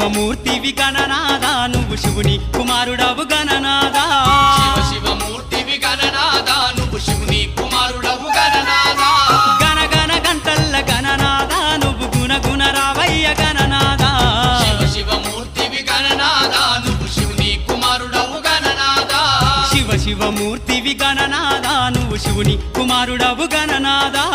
శివమూర్తివి గణనాదా నువ్వు శివుని కుమారుడవు గణనాదా శివమూర్తివి గణనాదా నువ్వు శివుని కుమారుడవు గణనాదా గణ గణ గంటల్ల గణనాదా నువ్వు గుణ గుణ రావయ్య గణనాదా శివమూర్తివి గణనాదా నువ్వు శివుని కుమారుడవు గణనాదా శివమూర్తివి గణనాదా నువ్వు శివుని కుమారుడవు గణనాదా